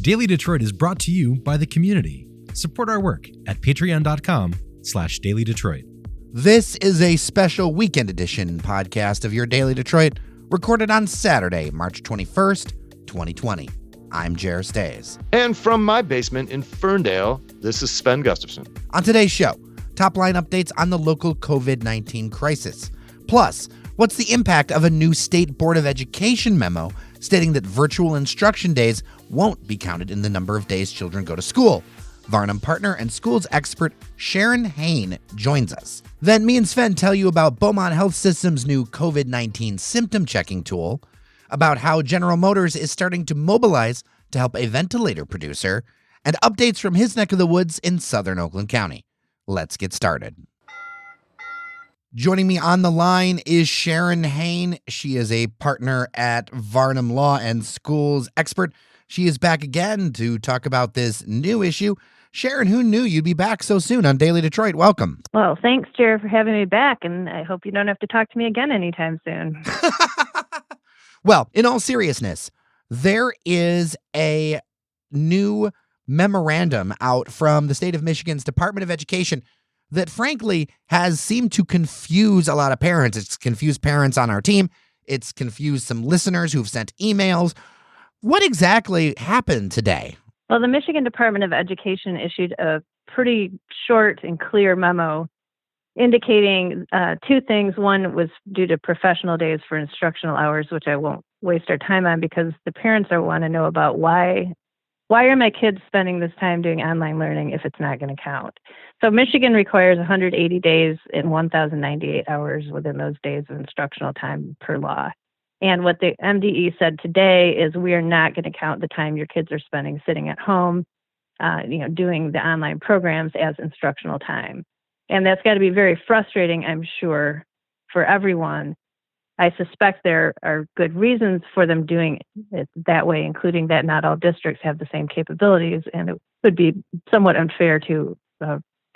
Daily Detroit is brought to you by the community. Support our work at patreon.com/Daily Detroit. This is a special weekend edition podcast of Your Daily Detroit, recorded on Saturday, March 21st, 2020. I'm Jer Stays. And from my basement in Ferndale, this is Sven Gustafson. On today's show, top line updates on the local COVID-19 crisis. Plus, what's the impact of a new State Board of Education memo stating that virtual instruction days won't be counted in the number of days children go to school? Varnum partner and schools expert Charyn Hain joins us. Then me and Sven tell you about Beaumont Health System's new COVID-19 symptom checking tool, about how General Motors is starting to mobilize to help a ventilator producer, and updates from his neck of the woods in southern Oakland County. Let's get started. Joining me on the line is Charyn Hain. She is a partner at Varnum Law and Schools expert. She is back again to talk about this new issue. Charyn, who knew you'd be back so soon on Daily Detroit? Welcome. Well, thanks, Jared, for having me back, and I hope you don't have to talk to me again anytime soon. Well, in all seriousness, there is a new memorandum out from the state of Michigan's Department of Education that frankly has seemed to confuse a lot of parents. It's confused parents on our team. It's confused some listeners who've sent emails. What exactly happened today? Well, the Michigan Department of Education issued a pretty short and clear memo indicating two things. One was due to professional days for instructional hours, which I won't waste our time on because the parents want to know about why are my kids spending this time doing online learning if it's not going to count? So Michigan requires 180 days and 1,098 hours within those days of instructional time per law. And what the MDE said today is we are not going to count the time your kids are spending sitting at home, doing the online programs as instructional time. And that's got to be very frustrating, I'm sure, for everyone. I suspect there are good reasons for them doing it that way, including that not all districts have the same capabilities, and it would be somewhat unfair to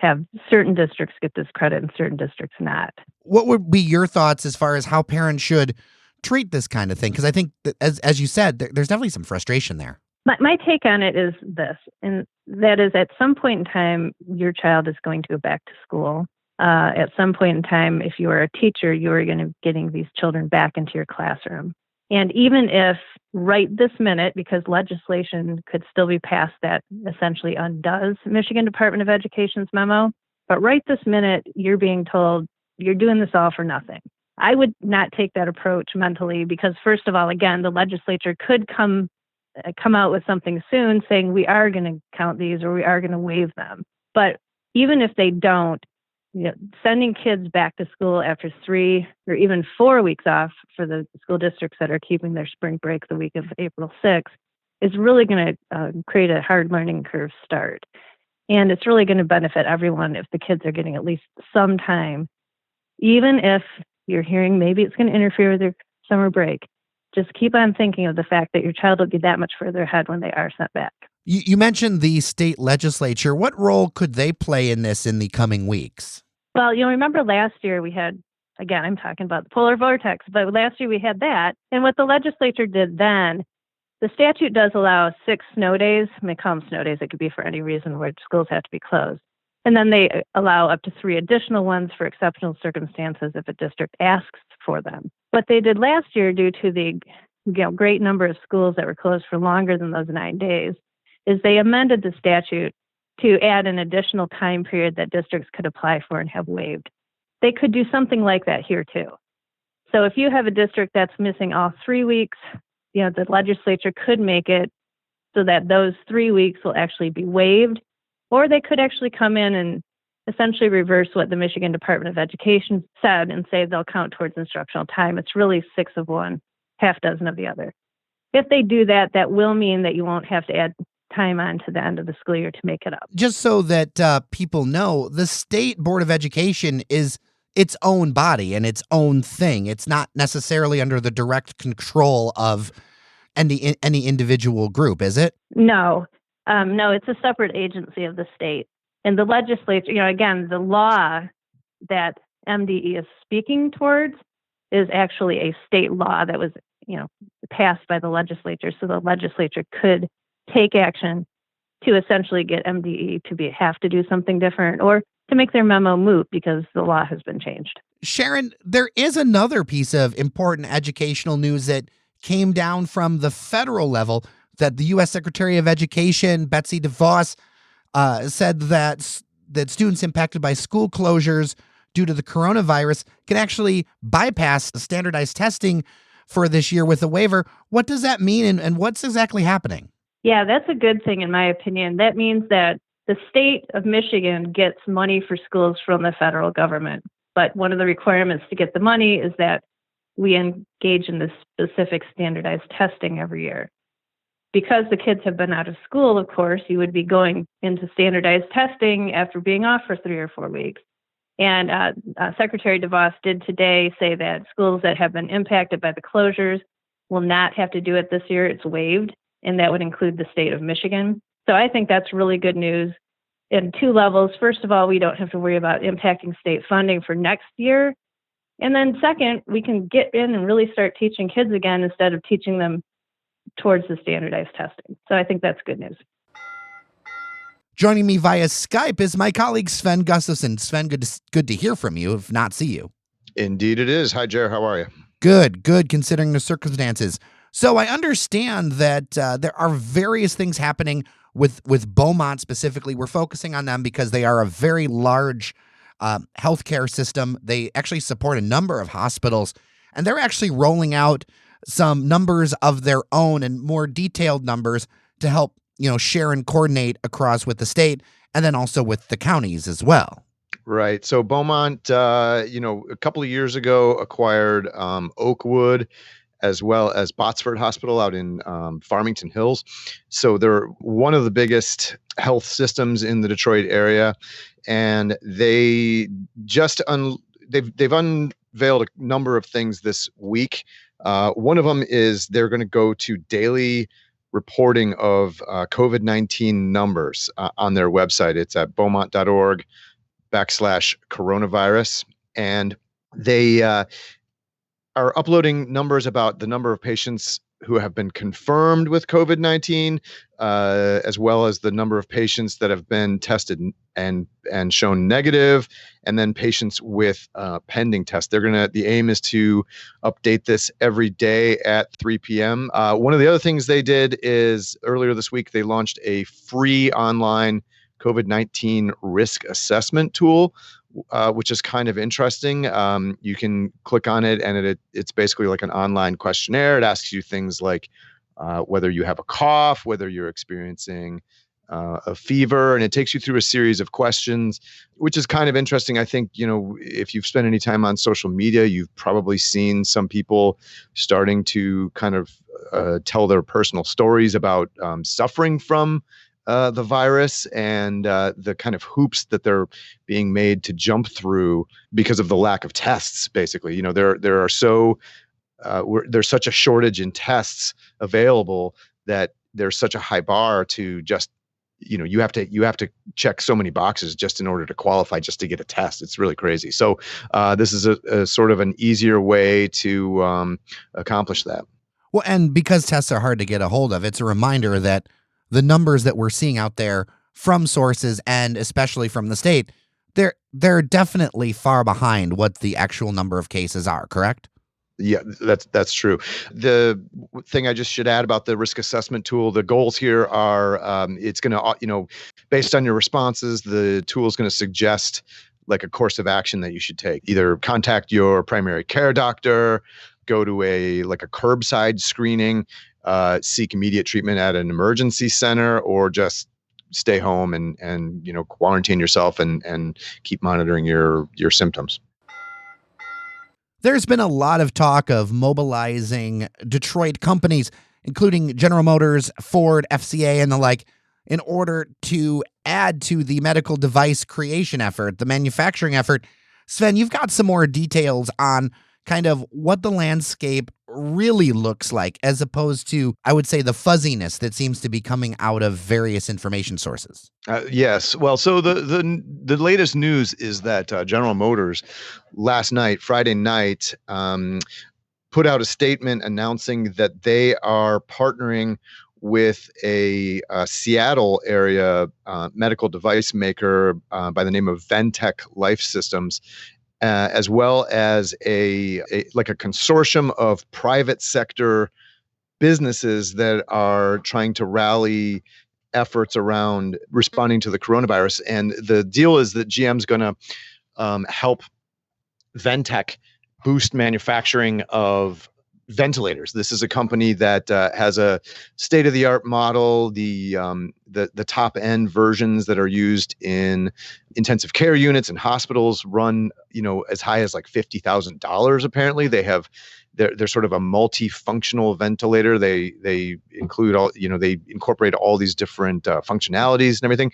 have certain districts get this credit and certain districts not. What would be your thoughts as far as how parents should treat this kind of thing? Because I think that, as you said, there's definitely some frustration there. My take on it is this, and that is at some point in time, your child is going to go back to school. At some point in time, if you are a teacher, you are going to be getting these children back into your classroom. And even if right this minute, because legislation could still be passed that essentially undoes Michigan Department of Education's memo, but right this minute, you're being told you're doing this all for nothing. I would not take that approach mentally because, first of all, again, the legislature could come out with something soon saying we are going to count these or we are going to waive them. But even if they don't, sending kids back to school after 3 or even 4 weeks off for the school districts that are keeping their spring break the week of April 6th is really going to create a hard learning curve start. And it's really going to benefit everyone if the kids are getting at least some time, even if you're hearing maybe it's going to interfere with their summer break. Just keep on thinking of the fact that your child will be that much further ahead when they are sent back. You mentioned the state legislature. What role could they play in this in the coming weeks? Well, remember last year we had, again, I'm talking about the polar vortex, but last year we had that. And what the legislature did then, the statute does allow 6 snow days. I call them snow days. It could be for any reason where schools have to be closed. And then they allow up to 3 additional ones for exceptional circumstances if a district asks for them. What they did last year, due to the great number of schools that were closed for longer than those 9 days, is they amended the statute to add an additional time period that districts could apply for and have waived. They could do something like that here too. So if you have a district that's missing all 3 weeks, the legislature could make it so that those 3 weeks will actually be waived, or they could actually come in and essentially reverse what the Michigan Department of Education said and say they'll count towards instructional time. It's really 6 of one, half dozen of the other. If they do that, that will mean that you won't have to add time on to the end of the school year to make it up. Just so that people know, the State Board of Education is its own body and its own thing. It's not necessarily under the direct control of any individual group, is it? No, it's a separate agency of the state. And the legislature, again, the law that MDE is speaking towards is actually a state law that was, passed by the legislature. So the legislature could take action to essentially get MDE to have to do something different or to make their memo moot because the law has been changed. Charyn, there is another piece of important educational news that came down from the federal level that the U.S. Secretary of Education, Betsy DeVos, said that students impacted by school closures due to the coronavirus can actually bypass the standardized testing for this year with a waiver. What does that mean, and what's exactly happening? Yeah, that's a good thing in my opinion. That means that the state of Michigan gets money for schools from the federal government. But one of the requirements to get the money is that we engage in this specific standardized testing every year. Because the kids have been out of school, of course, you would be going into standardized testing after being off for 3 or 4 weeks. And Secretary DeVos did today say that schools that have been impacted by the closures will not have to do it this year. It's waived, and that would include the state of Michigan. So I think that's really good news in 2 levels. First of all, we don't have to worry about impacting state funding for next year. And then second, we can get in and really start teaching kids again instead of teaching them towards the standardized testing. So I think that's good news. Joining me via Skype is my colleague Sven Gustafson. Sven, good to hear from you, if not see you. Indeed it is. Hi, Jer. How are you? Good, considering the circumstances. So I understand that there are various things happening with Beaumont specifically. We're focusing on them because they are a very large healthcare system. They actually support a number of hospitals, and they're actually rolling out some numbers of their own and more detailed numbers to help, share and coordinate across with the state and then also with the counties as well. Right. So Beaumont, a couple of years ago acquired Oakwood as well as Botsford Hospital out in Farmington Hills. So they're one of the biggest health systems in the Detroit area, and they just they've unveiled a number of things this week. One of them is they're going to go to daily reporting of COVID-19 numbers on their website. It's at beaumont.org/coronavirus. And they are uploading numbers about the number of patients who have been confirmed with COVID-19, as well as the number of patients that have been tested and shown negative, and then patients with pending tests. The aim is to update this every day at 3 p.m. One of the other things they did is earlier this week, they launched a free online COVID-19 risk assessment tool, which is kind of interesting. You can click on it, and it's basically like an online questionnaire. It asks you things like whether you have a cough, whether you're experiencing a fever, and it takes you through a series of questions, which is kind of interesting. I think, if you've spent any time on social media, you've probably seen some people starting to kind of tell their personal stories about suffering from the virus and the kind of hoops that they're being made to jump through because of the lack of tests. Basically, there's such a shortage in tests available that there's such a high bar to just, you have to check so many boxes just in order to qualify, just to get a test. It's really crazy. So this is a sort of an easier way to accomplish that. Well, and because tests are hard to get a hold of, it's a reminder that the numbers that we're seeing out there from sources and especially from the state, they're definitely far behind what the actual number of cases are, correct? Yeah, that's true. The thing I just should add about the risk assessment tool, the goals here are it's going to, based on your responses, the tool is going to suggest like a course of action that you should take. Either contact your primary care doctor, go to a curbside screening, seek immediate treatment at an emergency center, or just stay home and quarantine yourself and keep monitoring your symptoms. There's been a lot of talk of mobilizing Detroit companies, including General Motors, Ford, FCA, and the like, in order to add to the medical device creation effort, the manufacturing effort. Sven, you've got some more details on kind of what the landscape really looks like, as opposed to, I would say, the fuzziness that seems to be coming out of various information sources. Yes. Well, so the latest news is that General Motors last night, Friday night, put out a statement announcing that they are partnering with a Seattle area medical device maker by the name of Ventec Life Systems, as well as a consortium of private sector businesses that are trying to rally efforts around responding to the coronavirus. And the deal is that GM's going to help Ventec boost manufacturing of ventilators. This is a company that has a state-of-the-art model. The top-end versions that are used in intensive care units and hospitals run, as high as like $50,000. Apparently, they're sort of a multifunctional ventilator. They include all, they incorporate all these different functionalities and everything.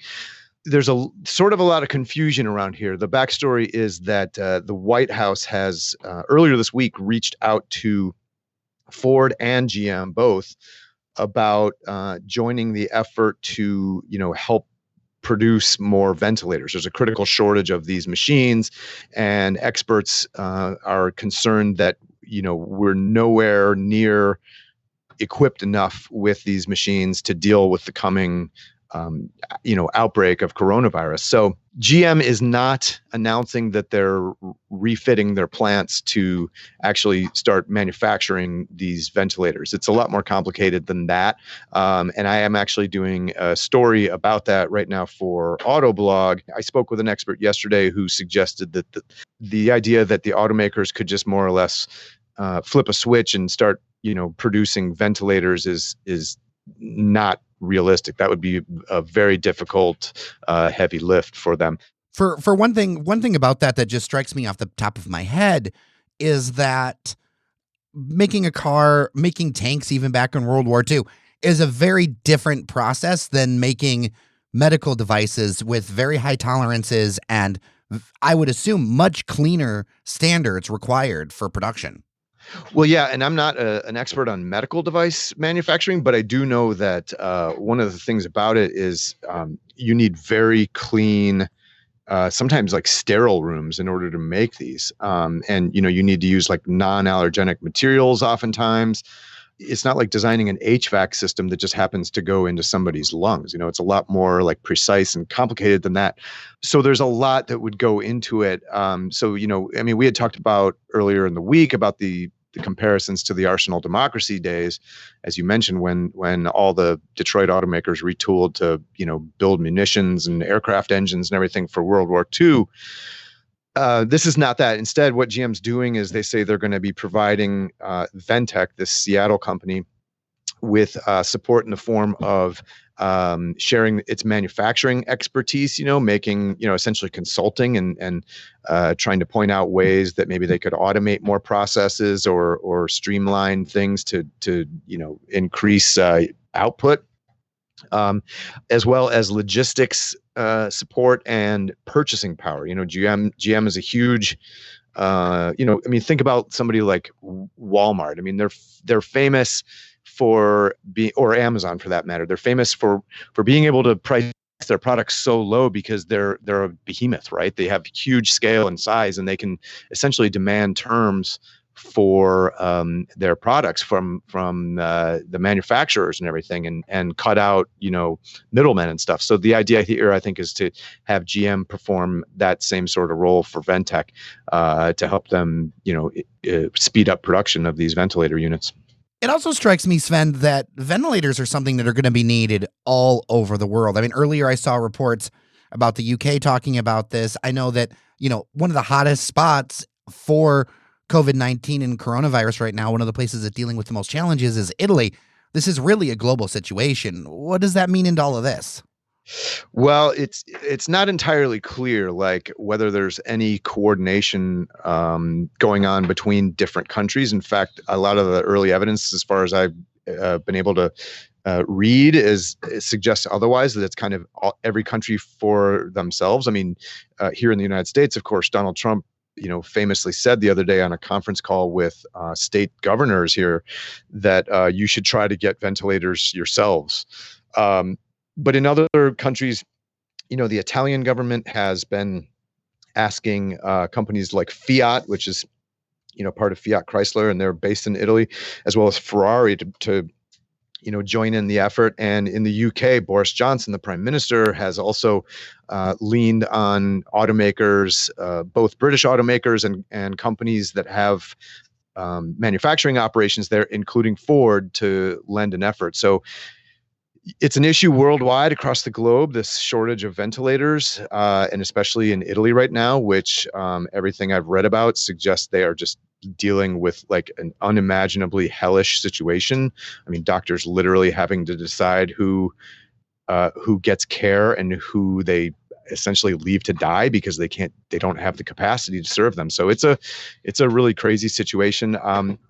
There's a sort of a lot of confusion around here. The backstory is that the White House has earlier this week reached out to Ford and GM both about joining the effort to, help produce more ventilators. There's a critical shortage of these machines, and experts are concerned that, we're nowhere near equipped enough with these machines to deal with the coming outbreak of coronavirus. So GM is not announcing that they're refitting their plants to actually start manufacturing these ventilators. It's a lot more complicated than that. And I am actually doing a story about that right now for Autoblog. I spoke with an expert yesterday who suggested that the idea that the automakers could just more or less flip a switch and start, producing ventilators is not realistic. That would be a very difficult, heavy lift for them. For one thing about that just strikes me off the top of my head is that making a car, making tanks even back in World War II is a very different process than making medical devices with very high tolerances and, I would assume, much cleaner standards required for production. Well, yeah, and I'm not an expert on medical device manufacturing, but I do know that one of the things about it is you need very clean, sometimes like sterile rooms in order to make these. And, you need to use like non-allergenic materials oftentimes. It's not like designing an HVAC system that just happens to go into somebody's lungs. It's a lot more like precise and complicated than that. So there's a lot that would go into it. We had talked about earlier in the week about the comparisons to the Arsenal Democracy days, as you mentioned, when all the Detroit automakers retooled to, build munitions and aircraft engines and everything for World War II. This is not that. Instead, what GM's doing is they say they're going to be providing Ventec, this Seattle company, with support in the form of sharing its manufacturing expertise, making, essentially consulting and trying to point out ways that maybe they could automate more processes or streamline things to increase output, as well as logistics support and purchasing power. GM is a huge, think about somebody like Walmart. They're famous for being, or Amazon for that matter, they're famous for being able to price their products so low because they're a behemoth, right? They have huge scale and size, and they can essentially demand terms for their products from the manufacturers and everything, and cut out middlemen and stuff. So the idea here, I think, is to have GM perform that same sort of role for Ventec to help them speed up production of these ventilator units. It also strikes me, Sven, that ventilators are something that are going to be needed all over the world. Earlier I saw reports about the UK talking about this. I know that, one of the hottest spots for COVID-19 and coronavirus right now, one of the places that's dealing with the most challenges is Italy. This is really a global situation. What does that mean into all of this? Well, it's not entirely clear, like whether there's any coordination going on between different countries. In fact, a lot of the early evidence, as far as I've been able to read, suggests otherwise, that it's kind of every country for themselves. Here in the United States, of course, Donald Trump, famously said the other day on a conference call with state governors here that you should try to get ventilators yourselves. But in other countries, the Italian government has been asking companies like Fiat, which is, part of Fiat Chrysler, and they're based in Italy, as well as Ferrari to join in the effort. And in the UK, Boris Johnson, the Prime Minister, has also leaned on automakers, both British automakers and companies that have manufacturing operations there, including Ford, to lend an effort. So it's an issue worldwide across the globe, this shortage of ventilators, and especially in Italy right now, which everything I've read about suggests they are just dealing with like an unimaginably hellish situation. I mean, doctors literally having to decide who gets care and who they essentially leave to die because they don't have the capacity to serve them. So it's a really crazy situation.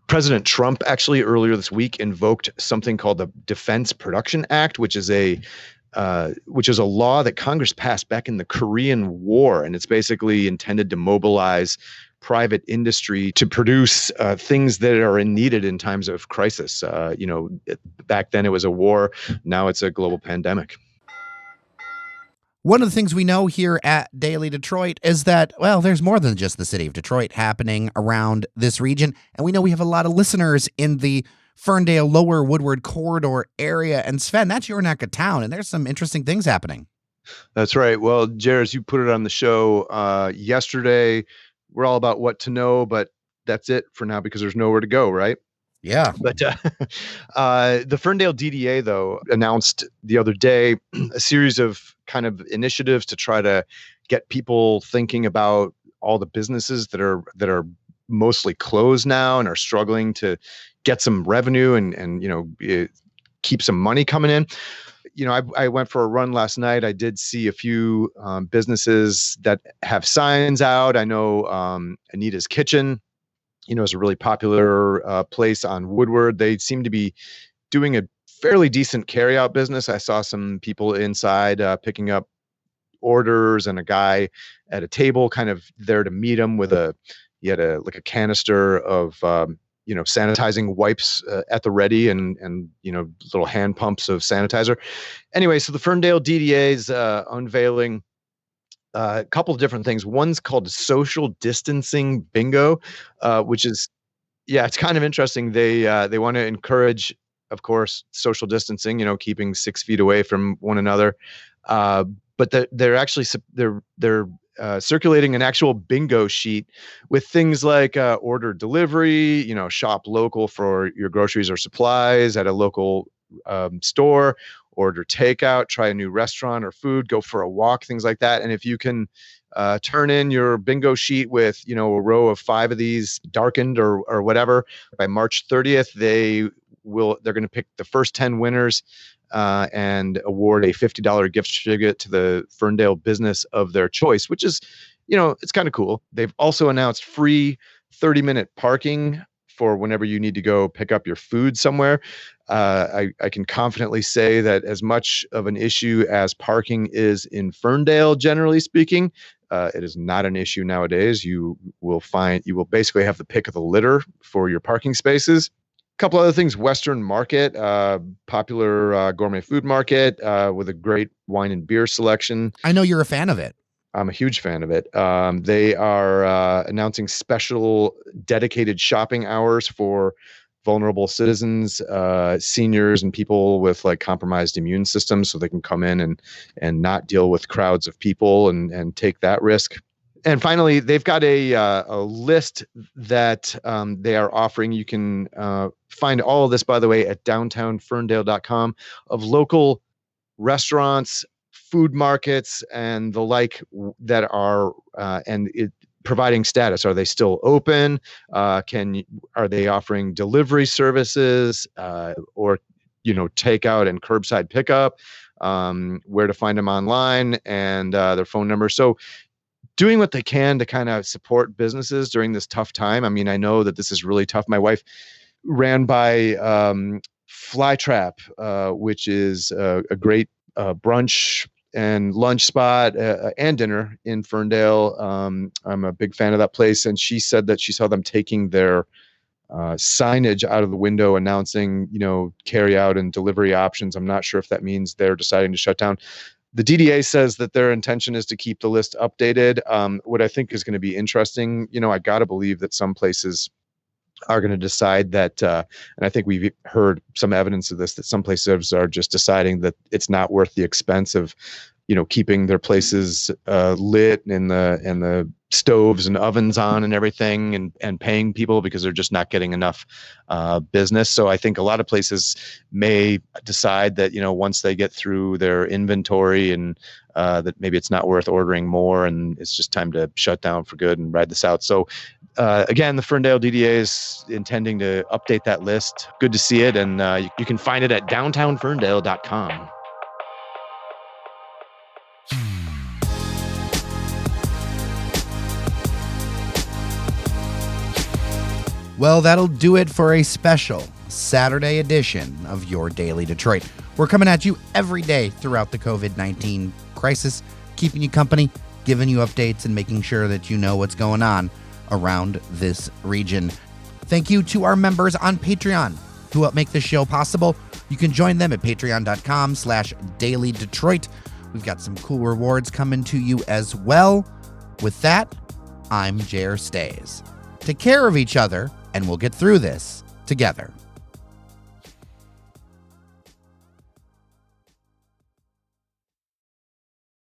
President Trump actually earlier this week invoked something called the Defense Production Act, which is a law that Congress passed back in the Korean War, and it's basically intended to mobilize private industry to produce things that are needed in times of crisis. Back then it was a war. Now it's a global pandemic. One of the things we know here at Daily Detroit is that, well, there's more than just the city of Detroit happening around this region. And we know we have a lot of listeners in the Ferndale Lower Woodward Corridor area. And Sven, that's your neck of town, and there's some interesting things happening. That's right. Well, Jairus, you put it on the show yesterday. We're all about what to know, but that's it for now because there's nowhere to go, right? Yeah. But the Ferndale DDA, though, announced the other day a series of kind of initiatives to try to get people thinking about all the businesses that are mostly closed now and are struggling to get some revenue and keep some money coming in. I went for a run last night. I did see a few businesses that have signs out. I know Anita's Kitchen, is a really popular place on Woodward. They seem to be doing a fairly decent carryout business. I saw some people inside picking up orders and a guy at a table kind of there to meet him with a canister of sanitizing wipes at the ready and little hand pumps of sanitizer. Anyway, so the Ferndale DDA is unveiling a couple of different things. One's called social distancing bingo, which is, it's kind of interesting. They want to encourage, of course, social distancing, keeping 6 feet away from one another. But they're actually circulating an actual bingo sheet with things like order delivery, shop local for your groceries or supplies at a local store, order takeout, try a new restaurant or food, go for a walk, things like that. And if you can turn in your bingo sheet with, a row of 5 of these darkened or whatever, by March 30th, they're going to pick the first 10 winners and award a $50 gift certificate to the Ferndale business of their choice, which is, it's kind of cool. They've also announced free 30-minute parking for whenever you need to go pick up your food somewhere. I can confidently say that as much of an issue as parking is in Ferndale, generally speaking, it is not an issue nowadays. You will basically have the pick of the litter for your parking spaces. A couple other things: Western Market, popular gourmet food market with a great wine and beer selection. I know you're a fan of it. I'm a huge fan of it. They are announcing special dedicated shopping hours for vulnerable citizens, seniors, and people with like compromised immune systems, so they can come in and not deal with crowds of people and take that risk. And finally, they've got a list that they are offering. You can find all of this, by the way, at downtownferndale.com, of local restaurants, food markets, and the like that are providing status. Are they still open? Are they offering delivery services or takeout and curbside pickup? Where to find them online and their phone number. So doing what they can to kind of support businesses during this tough time. I mean, I know that this is really tough. My wife ran by Flytrap, which is a great brunch and lunch spot and dinner in Ferndale. I'm a big fan of that place. And she said that she saw them taking their signage out of the window announcing, carry out and delivery options. I'm not sure if that means they're deciding to shut down. The DDA says that their intention is to keep the list updated. What I think is going to be interesting, I got to believe that some places are going to decide that, and I think we've heard some evidence of this, that some places are just deciding that it's not worth the expense of, keeping their places lit and the stoves and ovens on and everything, and paying people, because they're just not getting enough business. So I think a lot of places may decide that, once they get through their inventory and that maybe it's not worth ordering more, and it's just time to shut down for good and ride this out. So again, the Ferndale DDA is intending to update that list. Good to see it. And you can find it at downtownferndale.com. Well, that'll do it for a special Saturday edition of Your Daily Detroit. We're coming at you every day throughout the COVID-19 crisis, keeping you company, giving you updates, and making sure that you know what's going on around this region. Thank you to our members on Patreon who help make this show possible. You can join them at patreon.com/dailydetroit. We've got some cool rewards coming to you as well. With that, I'm Jer Stays. Take care of each other, and we'll get through this together.